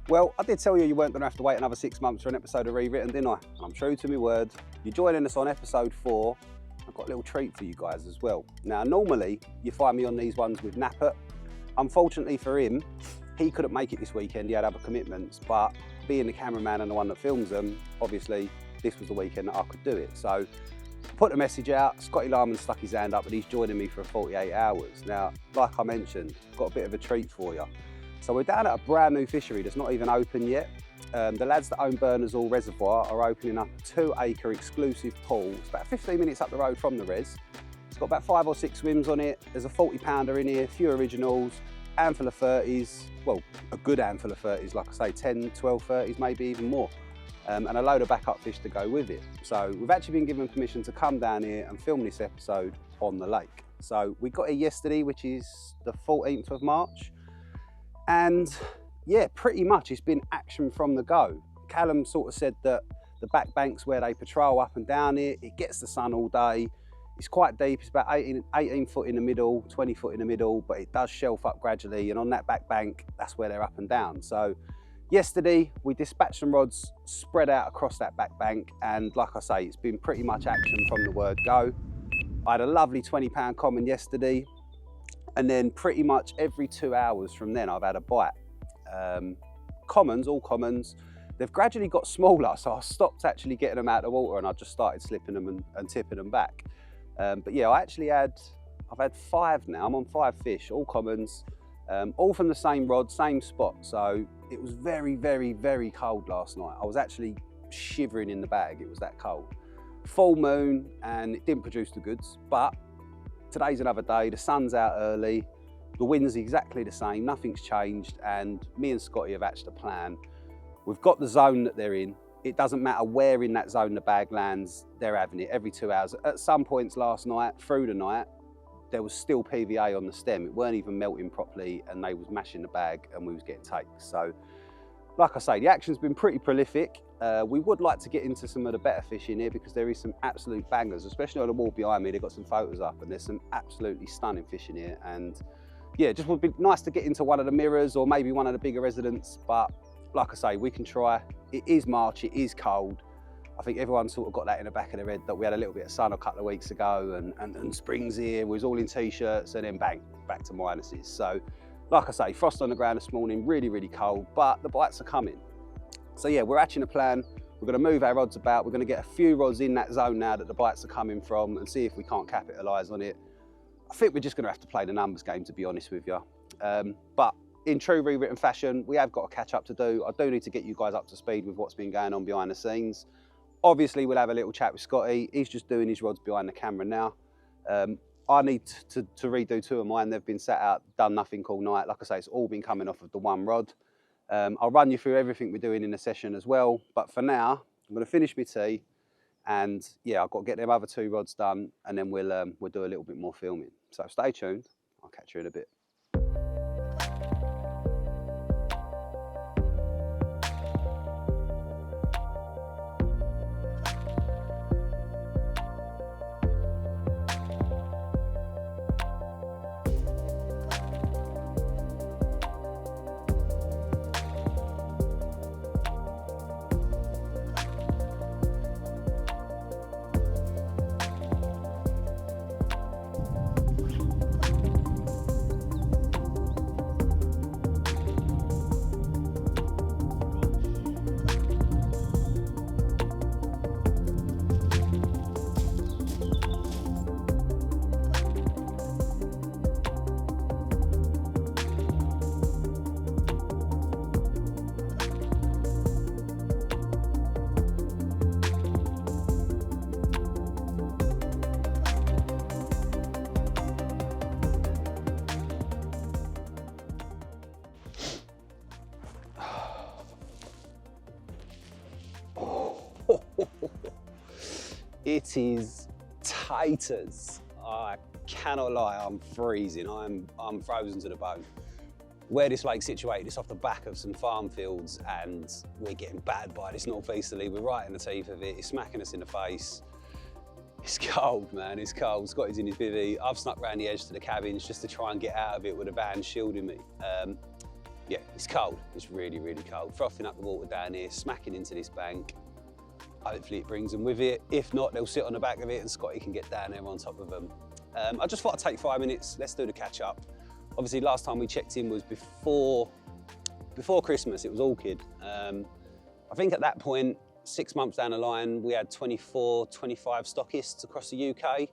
Well, I did tell you weren't going to have to wait another 6 months for an episode of Rewritten, didn't I? And I'm true to my word. You're joining us on episode 4. I've got a little treat for you guys as well. Now, normally you find me on these ones with Nappet. Unfortunately for him, he couldn't make it this weekend. He had other commitments, but being the cameraman and the one that films them, obviously this was the weekend that I could do it. So put the message out. Scotty Larman stuck his hand up and he's joining me for 48 hours. Now, like I mentioned, got a bit of a treat for you. So we're down at a brand new fishery that's not even open yet. The lads that own Berners Hall Reservoir are opening up a 2-acre exclusive pool. It's about 15 minutes up the road from the res. It's got about 5 or 6 swims on it. There's a 40-pounder in here, a few originals, handful of 30s, well, a good handful of 30s, like I say, 10, 12 30s, maybe even more, and a load of backup fish to go with it. So we've actually been given permission to come down here and film this episode on the lake. So we got here yesterday, which is the 14th of March. And yeah, pretty much it's been action from the go. Callum sort of said that the back bank's where they patrol up and down here. It gets the sun all day. It's quite deep. It's about 18 foot in the middle, 20 foot in the middle, but it does shelf up gradually. And on that back bank, that's where they're up and down. So yesterday we dispatched some rods spread out across that back bank. And like I say, it's been pretty much action from the word go. I had a lovely 20-pound common yesterday. And then pretty much every 2 hours from then, I've had a bite. Commons, all commons, they've gradually got smaller, so I stopped actually getting them out of the water and I just started slipping them and tipping them back. But yeah, I've had 5 now. I'm on 5 fish, all commons, all from the same rod, same spot. So it was very, very, very cold last night. I was actually shivering in the bag, it was that cold. Full moon, and it didn't produce the goods, but today's another day, the sun's out early, the wind's exactly the same, nothing's changed, and me and Scotty have hatched a plan. We've got the zone that they're in. It doesn't matter where in that zone the bag lands, they're having it every 2 hours. At some points last night, through the night, there was still PVA on the stem. It weren't even melting properly and they was mashing the bag and we was getting takes. So, like I say, the action's been pretty prolific. We would like to get into some of the better fish in here because there is some absolute bangers, especially on the wall behind me. They've got some photos up and there's some absolutely stunning fish in here. And yeah, just would be nice to get into one of the mirrors or maybe one of the bigger residents. But like I say, we can try. It is March, it is cold. I think everyone sort of got that in the back of their head that we had a little bit of sun a couple of weeks ago and spring's here, we was all in t-shirts and then bang, back to minuses. So like I say, frost on the ground this morning, really, really cold, but the bites are coming. So yeah, we're hatching a plan. We're gonna move our rods about. We're gonna get a few rods in that zone now that the bites are coming from and see if we can't capitalise on it. I think we're just gonna have to play the numbers game, to be honest with you. But in true Rewritten fashion, we have got a catch up to do. I do need to get you guys up to speed with what's been going on behind the scenes. Obviously, we'll have a little chat with Scotty. He's just doing his rods behind the camera now. I need to redo 2 of mine. They've been sat out, done nothing all night. Like I say, it's all been coming off of the one rod. I'll run you through everything we're doing in the session as well. But for now, I'm gonna finish my tea and yeah, I've got to get them other 2 rods done and then we'll do a little bit more filming. So stay tuned, I'll catch you in a bit. It is taters. I cannot lie, I'm freezing. I'm frozen to the bone. Where this lake's situated, it's off the back of some farm fields and we're getting battered by this northeasterly. We're right in the teeth of it. It's smacking us in the face. It's cold, man, it's cold. Scotty's in his bivvy. I've snuck round the edge to the cabins just to try and get out of it with a van shielding me. yeah, it's cold. It's really, really cold. Frothing up the water down here, smacking into this bank. Hopefully it brings them with it. If not, they'll sit on the back of it and Scotty can get down there on top of them. I just thought I'd take 5 minutes. Let's do the catch up. Obviously, last time we checked in was before Christmas. It was orchid. I think at that point, 6 months down the line, we had 24, 25 stockists across the UK.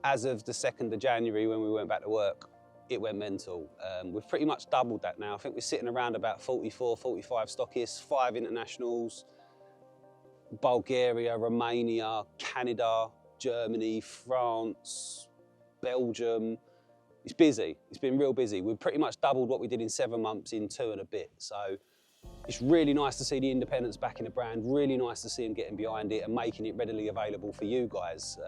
As of the 2nd of January, when we went back to work, it went mental. We've pretty much doubled that now. I think we're sitting around about 44, 45 stockists, 5 internationals, Bulgaria, Romania, Canada, Germany, France, Belgium. It's busy. It's been real busy. We've pretty much doubled what we did in 7 months in 2 and a bit. So it's really nice to see the independents backing the brand, really nice to see them getting behind it and making it readily available for you guys.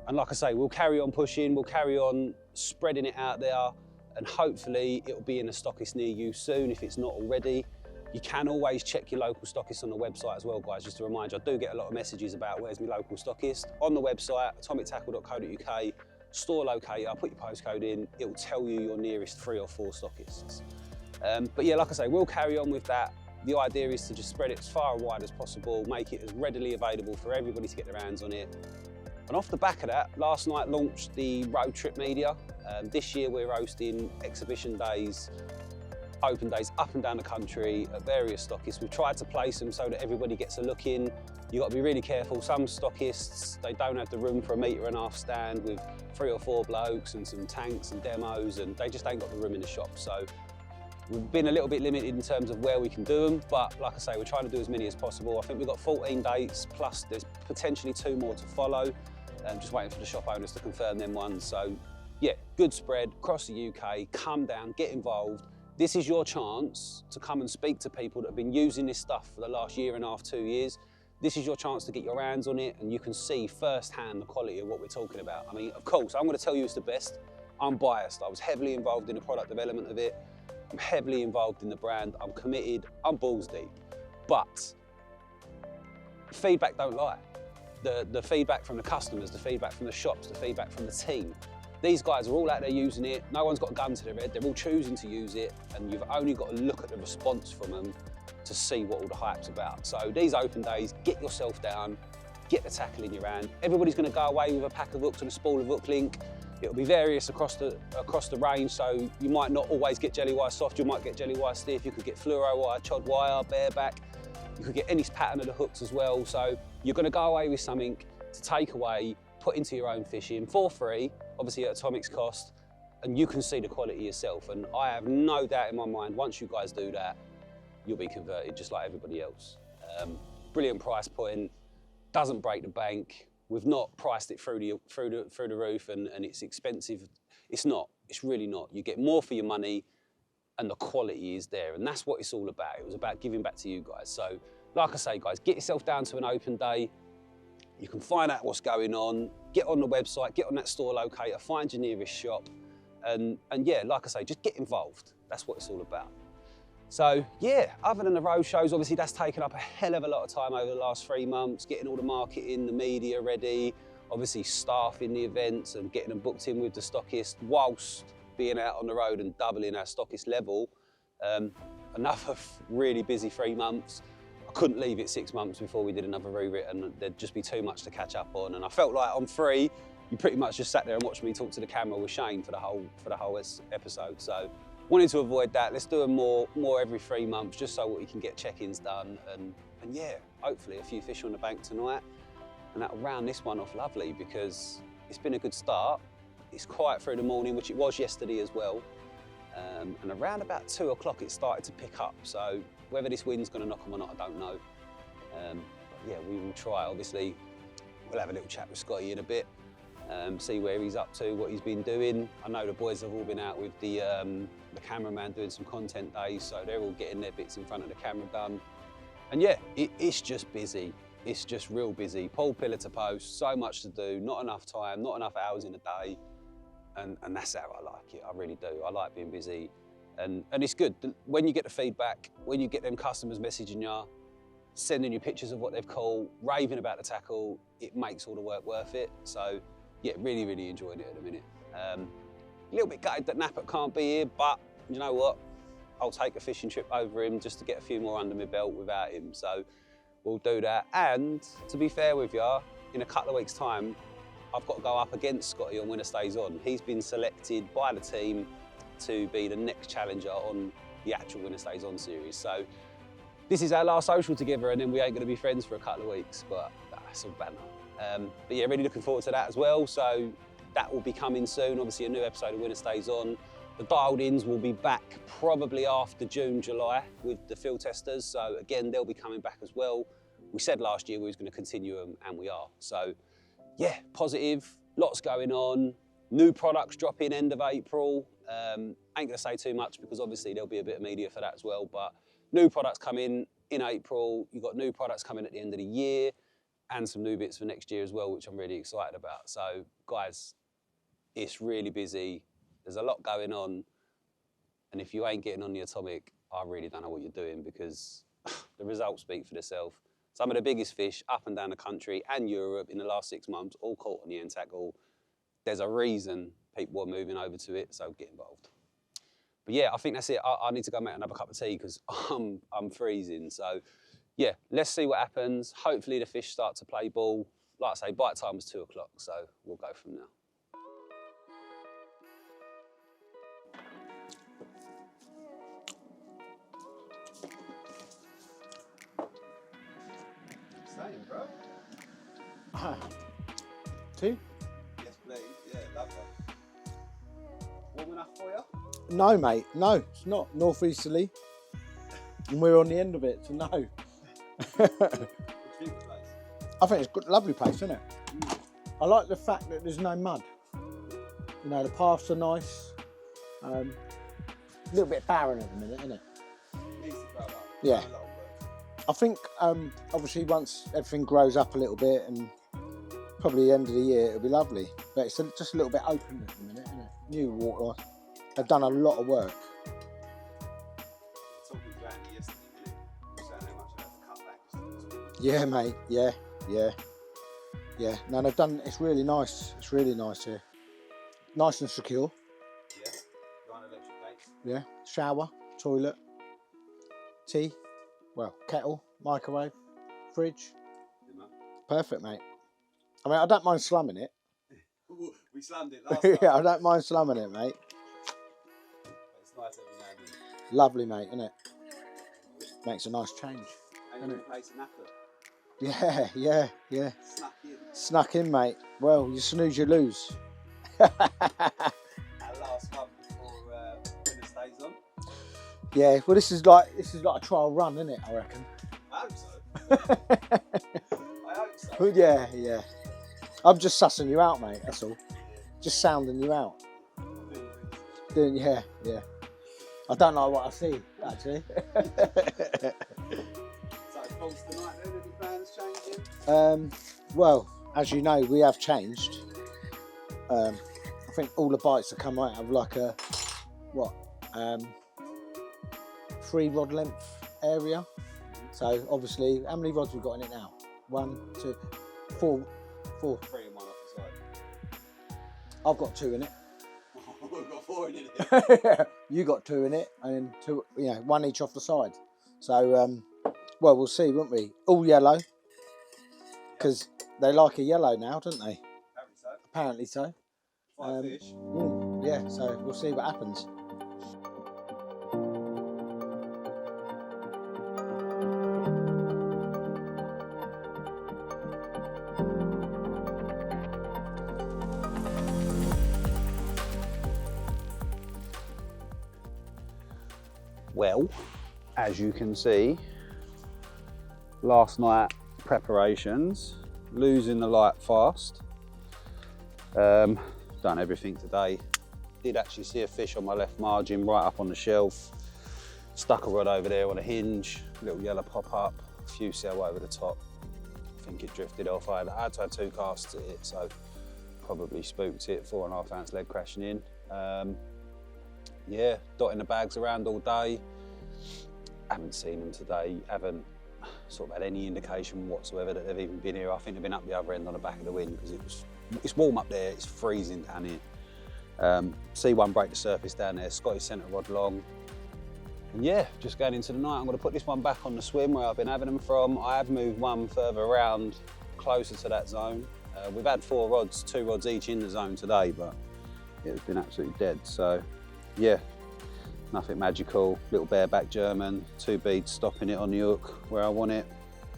And like I say, we'll carry on pushing, we'll carry on spreading it out there, and hopefully it'll be in a stockist near you soon if it's not already. You can always check your local stockist on the website as well, guys. Just to remind you, I do get a lot of messages about where's my local stockist. On the website, atomictackle.co.uk, store locator, put your postcode in, it will tell you your nearest 3 or 4 stockists. But yeah, like I say, we'll carry on with that. The idea is to just spread it as far and wide as possible, make it as readily available for everybody to get their hands on it. And off the back of that, last night launched the road trip media. This year we're hosting exhibition days, open days up and down the country at various stockists. We've tried to place them so that everybody gets a look in. You've got to be really careful. Some stockists, they don't have the room for a 1.5 metre stand with 3 or 4 blokes and some tanks and demos, and they just ain't got the room in the shop. So we've been a little bit limited in terms of where we can do them, but like I say, we're trying to do as many as possible. I think we've got 14 dates, plus there's potentially 2 more to follow. Just waiting for the shop owners to confirm them ones. So yeah, good spread across the UK, come down, get involved. This is your chance to come and speak to people that have been using this stuff for the last 1.5 years, 2 years. This is your chance to get your hands on it and you can see firsthand the quality of what we're talking about. I mean, of course, I'm going to tell you it's the best. I'm biased. I was heavily involved in the product development of it. I'm heavily involved in the brand. I'm committed. I'm balls deep. But feedback don't lie. The feedback from the customers, the feedback from the shops, the feedback from the team. These guys are all out there using it. No one's got a gun to their head. They're all choosing to use it. And you've only got to look at the response from them to see what all the hype's about. So these open days, get yourself down, get the tackle in your hand. Everybody's going to go away with a pack of hooks and a spool of hook link. It'll be various across the range, so you might not always get jelly wire soft, you might get jelly wire stiff, you could get fluoro wire, chod wire, bareback, you could get any pattern of the hooks as well. So you're going to go away with something to take away, put into your own fishing for free, obviously at Atomic's cost, and you can see the quality yourself. And I have no doubt in my mind, once you guys do that, you'll be converted just like everybody else. Brilliant price point, doesn't break the bank. We've not priced it through the roof and it's expensive. It's not, it's really not. You get more for your money and the quality is there. And that's what it's all about. It was about giving back to you guys. So like I say, guys, get yourself down to an open day. You can find out what's going on, get on the website, get on that store locator, find your nearest shop. And yeah, like I say, just get involved. That's what it's all about. So yeah, other than the road shows, obviously that's taken up a hell of a lot of time over the last 3 months, getting all the marketing, the media ready, obviously staffing the events and getting them booked in with the stockist whilst being out on the road and doubling our stockist level. Another really busy 3 months. I couldn't leave it 6 months before we did another rewritten, and there'd just be too much to catch up on. And I felt like on 3, you pretty much just sat there and watched me talk to the camera with Shane for the whole episode. So wanted to avoid that. Let's do them more every 3 months, just so we can get check-ins done. And yeah, hopefully a few fish on the bank tonight. And that'll round this one off lovely, because it's been a good start. It's quiet through the morning, which it was yesterday as well. And around about 2 o'clock, it started to pick up. So whether this wind's gonna knock them or not, I don't know. But yeah, we will try. Obviously, we'll have a little chat with Scotty in a bit. See where he's up to, what he's been doing. I know the boys have all been out with the cameraman doing some content days, so they're all getting their bits in front of the camera done. And yeah, it's just busy. It's just real busy. Pole pillar to post, so much to do, not enough time, not enough hours in a day. And that's how I like it, I really do. I like being busy. And it's good, when you get the feedback, when you get them customers messaging you, sending you pictures of what they've caught, raving about the tackle, it makes all the work worth it. So yeah, really, really enjoying it at the minute. A little bit gutted that Napper can't be here, but you know what? I'll take a fishing trip over him just to get a few more under my belt without him. So we'll do that. And to be fair with you, in a couple of weeks' time, I've got to go up against Scotty on Winner Stays On. He's been selected by the team to be the next challenger on the actual Winner Stays On series. So this is our last social together, and then we ain't going to be friends for a couple of weeks, but that's all banter. But yeah, really looking forward to that as well. So that will be coming soon. Obviously, a new episode of Winner Stays On. The dialed ins will be back probably after June, July with the field testers. So again, they'll be coming back as well. We said last year we was going to continue them, and we are. So yeah, positive, lots going on. New products dropping end of April. Ain't going to say too much because obviously there'll be a bit of media for that as well. But new products coming in April. You've got new products coming at the end of the year and some new bits for next year as well, which I'm really excited about. So guys, it's really busy. There's a lot going on. And if you ain't getting on the atomic, I really don't know what you're doing, because the results speak for themselves. Some of the biggest fish up and down the country and Europe in the last 6 months, all caught on the end tackle. There's a reason people are moving over to it, so get involved. But yeah, I think that's it. I need to go make another cup of tea because I'm freezing. So yeah, let's see what happens. Hopefully the fish start to play ball. Like I say, bite time was 2 o'clock, so we'll go from there. Same, bro. 2? Yes, please. Yeah, lovely. Warm enough for you? No, mate. No, it's not. Northeasterly. And we're on the end of it, so no. What do you think of the place? I think it's a good, lovely place, isn't it? I like the fact that there's no mud. You know, the paths are nice. A little bit barren at the minute, isn't it? Needs to grow up. Yeah. A lot of work. I think, obviously, once everything grows up a little bit, and probably the end of the year, it'll be lovely. But it's just a little bit open at the minute, isn't it? New water. They've done a lot of work. Talking to Andy yesterday, you were saying how much I had to cut back. Yeah, mate. Yeah. No, they've done. It's really nice. It's really nice here. Nice and secure. Yeah. Got an electric gate. Yeah. Shower, toilet, tea, well, kettle, microwave, fridge. Good man. Perfect, mate. I mean, I don't mind slumming it. We slammed it last time. Yeah, I don't mind slumming it, mate. It's nice every now and then. Lovely, mate, isn't it? Makes a nice change. And you replace an apple. Yeah. Snuck in. Snuck in, mate. Well, you snooze, you lose. Our last one before Winner Stays On. Yeah, well, this is like a trial run, isn't it? I reckon. I hope so. I hope so. Yeah. I'm just sussing you out, mate. That's all. Just sounding you out. Yeah. I don't know what I see, actually. So falls tonight then, any plans changing? Well, as you know, we have changed. I think all the bites have come out of like a 3 rod length area. So obviously, how many rods we got in it now? 1, 2, 4. 3 and 1 off the side. I've got 2 in it. We've got 4 in it. You got 2 in it, and 2, 1 each off the side. So, well, we'll see, won't we? All yellow, because they like a yellow now, don't they? Apparently so. 5 fish. Yeah, so we'll see what happens. Well, as you can see, last night preparations, losing the light fast. Done everything today. Did actually see a fish on my left margin right up on the shelf. Stuck a rod over there on a hinge, little yellow pop up, a few sail over the top. I think it drifted off. I had to have 2 casts at it, so probably spooked it, 4.5 ounce lead crashing in. Yeah, dotting the bags around all day. Haven't seen them today, haven't sort of had any indication whatsoever that they've even been here. I think they've been up the other end on the back of the wind because it's warm up there, it's freezing down here. C1 break the surface down there, Scotty centre rod long. And yeah, just going into the night, I'm going to put this one back on the swim where I've been having them from. I have moved one further around, closer to that zone. We've had 4 rods, 2 rods each in the zone today, but it's been absolutely dead. So yeah, nothing magical. Little bareback German, 2 beads stopping it on the hook where I want it.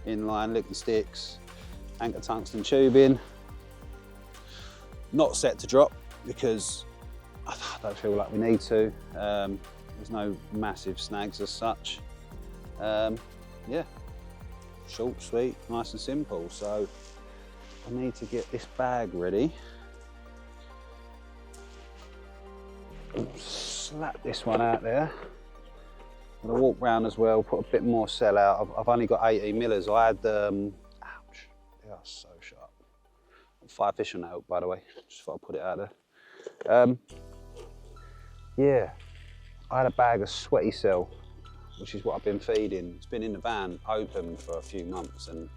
Inline, licking sticks, anchor tungsten tubing. Not set to drop because I don't feel like we need to. There's no massive snags as such. Yeah, short, sweet, nice and simple. So I need to get this bag ready. Slap this one out there. I'm gonna walk round as well, put a bit more cell out. I've only got 18 millers. I had, ouch, they are so sharp. 5 fish on that hook, by the way. Just thought I'd put it out there. Yeah, I had a bag of sweaty cell, which is what I've been feeding. It's been in the van open for a few months, and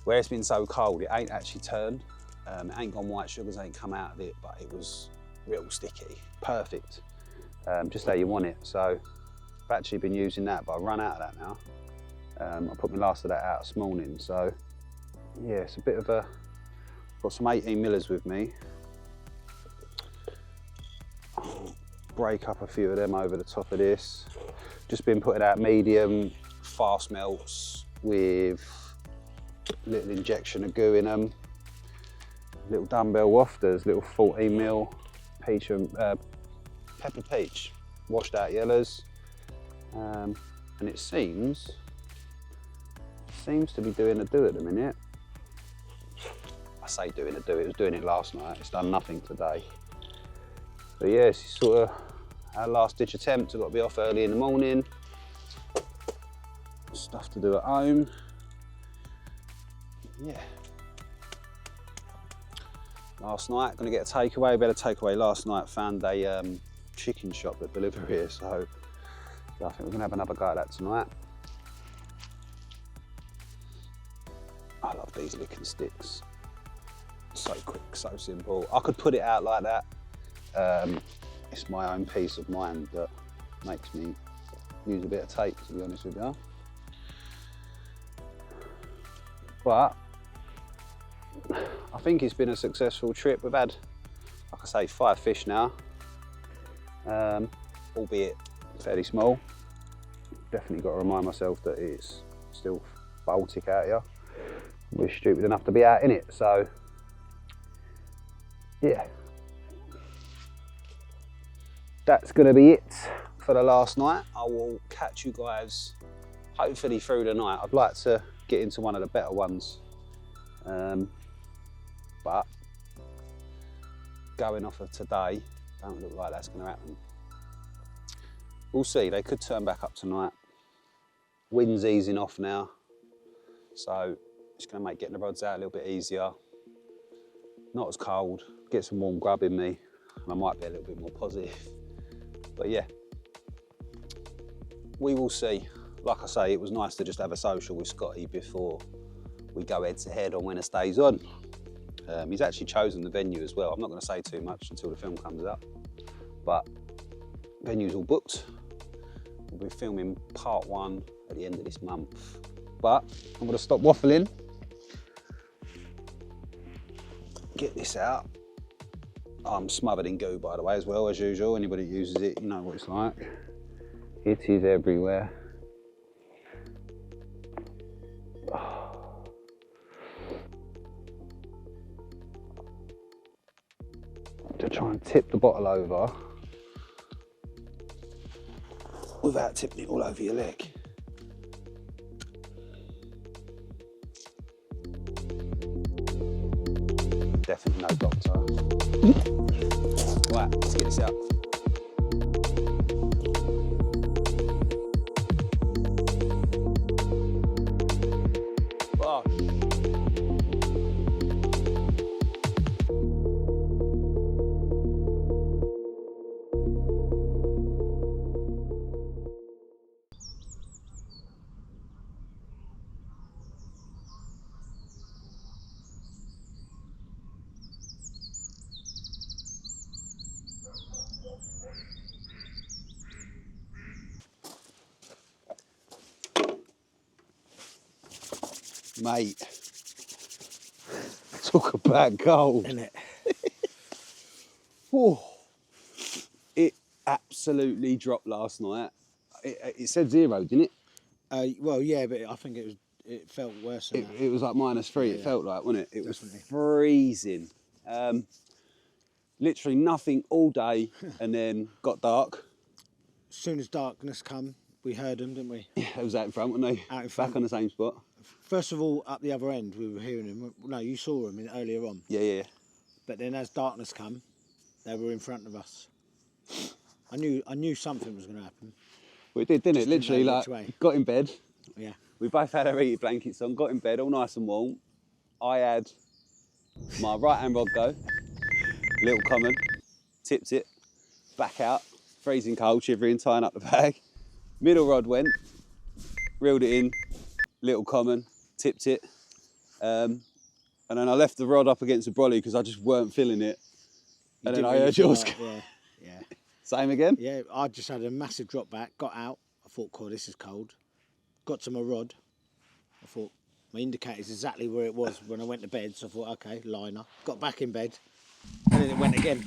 where it's been so cold, it ain't actually turned. It ain't gone white, sugars ain't come out of it, but it was real sticky, perfect. Just how you want it. So I've actually been using that, but I've run out of that now. I put my last of that out this morning. So yeah, it's a bit of a, got some 18 millers with me. I'll break up a few of them over the top of this. Just been putting out medium fast melts with little injection of goo in them. Little dumbbell wafters, little 14 mil peach and pepper peach, washed out yellows. And it seems to be doing a do at the minute. I say doing a do, it was doing it last night. It's done nothing today. But yeah, it's sort of our last ditch attempt. I've got to be off early in the morning. Stuff to do at home. Yeah. Last night, gonna get a takeaway. Better takeaway last night. Found a chicken shop that deliver here, so I think we're gonna have another go at that tonight. I love these licking sticks. So quick, so simple. I could put it out like that. It's my own peace of mind that makes me use a bit of tape, to be honest with you. But I think it's been a successful trip. We've had, like I say, 5 fish now, albeit fairly small. Definitely got to remind myself that it's still Baltic out here. We're stupid enough to be out in it, so yeah. That's going to be it for the last night. I will catch you guys hopefully through the night. I'd like to get into one of the better ones, but going off of today, don't look like that's going to happen. We'll see. They could turn back up tonight. Wind's easing off now, so it's going to make getting the rods out a little bit easier. Not as cold, get some warm grub in me, and I might be a little bit more positive. But yeah, we will see. Like I say, it was nice to just have a social with Scotty before we go head to head on when it stays on. He's actually chosen the venue as well. I'm not going to say too much until the film comes up, but venue's all booked. We'll be filming part 1 at the end of this month. But I'm going to stop waffling, get this out. I'm smothered in goo, by the way, as well, as usual. Anybody who uses it, you know what it's like. It is everywhere. To try and tip the bottle over without tipping it all over your leg. Definitely no doctor. Right, let's get this out. Bosh. Mate, talk about gold. Isn't it? Whew. It absolutely dropped last night. It said 0, didn't it? Well, yeah, but I think it felt worse than that. It was like -3, it Yeah. felt like, wasn't it? It Definitely. was freezing. Literally nothing all day, and then got dark. As soon as darkness come, we heard them, didn't we? Yeah, it was out in front, weren't they? Out in front. Back on the same spot. First of all, up the other end, we were hearing them. No, you saw them earlier on. Yeah. But then as darkness come, they were in front of us. I knew something was going to happen. Well, it did, didn't it? Just didn't Literally, know like, which way. got in bed. Yeah. We both had our heated blankets on, got in bed, all nice and warm. I had my right-hand rod go, little common, tipped it, back out, freezing cold, shivering, tying up the bag. Middle rod went, reeled it in, little common, tipped it. And then I left the rod up against the brolly because I just weren't feeling it. You And then didn't I really heard feel yours. like- yeah. Same again? Yeah, I just had a massive drop back, got out. I thought, cool, this is cold. Got to my rod. I thought, my indicator's exactly where it was when I went to bed. So I thought, okay, liner. Got back in bed. And then it went again.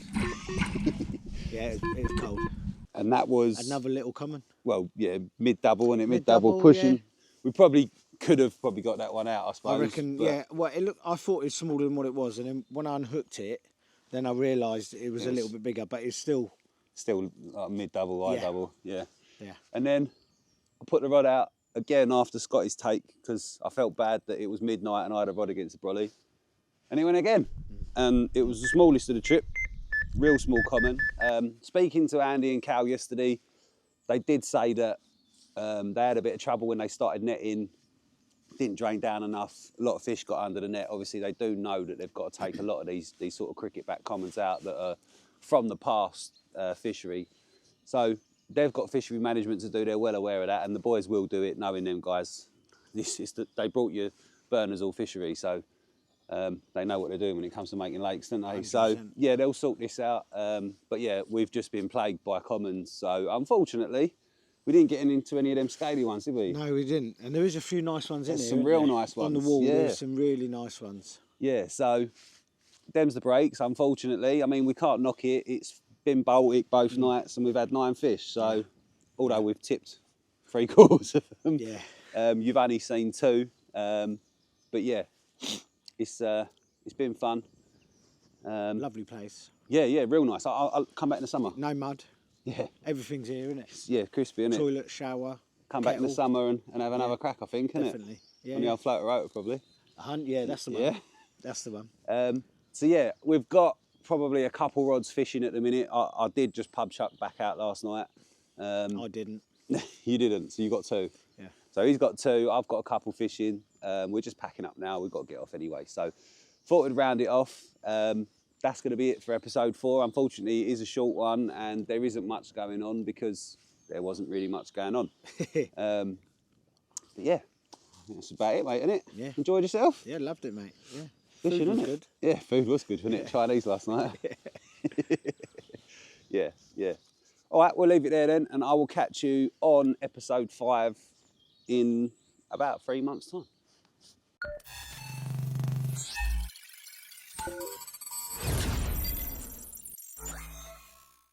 Yeah, it was cold. And that was, Another little common. well, yeah, mid-double, and it Mid-double, mid-double pushing. yeah. We probably could have got that one out, I suppose. I reckon, but yeah. Well, I thought it was smaller than what it was. And then when I unhooked it, then I realised it was a little bit bigger. But it's still... Still mid-double, high Yeah. double, yeah. Yeah. And then I put the rod out again after Scotty's take because I felt bad that it was midnight and I had a rod against the brolly. And it went again. And it was the smallest of the trip, real small common. Speaking to Andy and Cal yesterday, they did say that they had a bit of trouble when they started netting, didn't drain down enough, a lot of fish got under the net. Obviously they do know that they've got to take a lot of these sort of cricket back commons out that are from the past fishery. So they've got fishery management to do, they're well aware of that, and the boys will do it, knowing them guys. They brought you Berners Hall Fishery, so they know what they're doing when it comes to making lakes, don't they? 100%. So yeah, they'll sort this out. But yeah, we've just been plagued by commons, so unfortunately we didn't get into any of them scaly ones, did we? No, we didn't. And there is a few nice ones There's in there. some isn't real there? nice On the ones, wall, yeah. there's some really nice ones. Yeah, so them's the breaks, unfortunately. I mean, we can't knock it. It's been Baltic both nights and we've had 9 fish. So although we've tipped 3/4 of them, Yeah. you've only seen 2. But yeah, it's been fun. Lovely place. Yeah, real nice. I'll come back in the summer. No mud. Yeah, Everything's here, isn't it? yeah, crispy, innit? Toilet, shower. Come back in the kettle. summer and have another crack, I think, innit? Definitely. Yeah. On the old floater rotor, probably. A hunt, yeah, that's the one. Yeah. That's the one. So yeah, we've got probably a couple rods fishing at the minute. I did just pub chuck back out last night. I didn't. You didn't, so you got 2. Yeah. So he's got 2, I've got a couple fishing. We're just packing up now, we've got to get off anyway. So thought we'd round it off. That's going to be it for episode 4. Unfortunately, it is a short one and there isn't much going on because there wasn't really much going on. But yeah, that's about it, mate, isn't it? Yeah. Enjoyed yourself? Yeah, loved it, mate. Yeah. Fishing, Food was innit? good. Yeah, food was good, wasn't it? Chinese last night. Yeah. All right, we'll leave it there then, and I will catch you on episode 5 in about 3 months' time.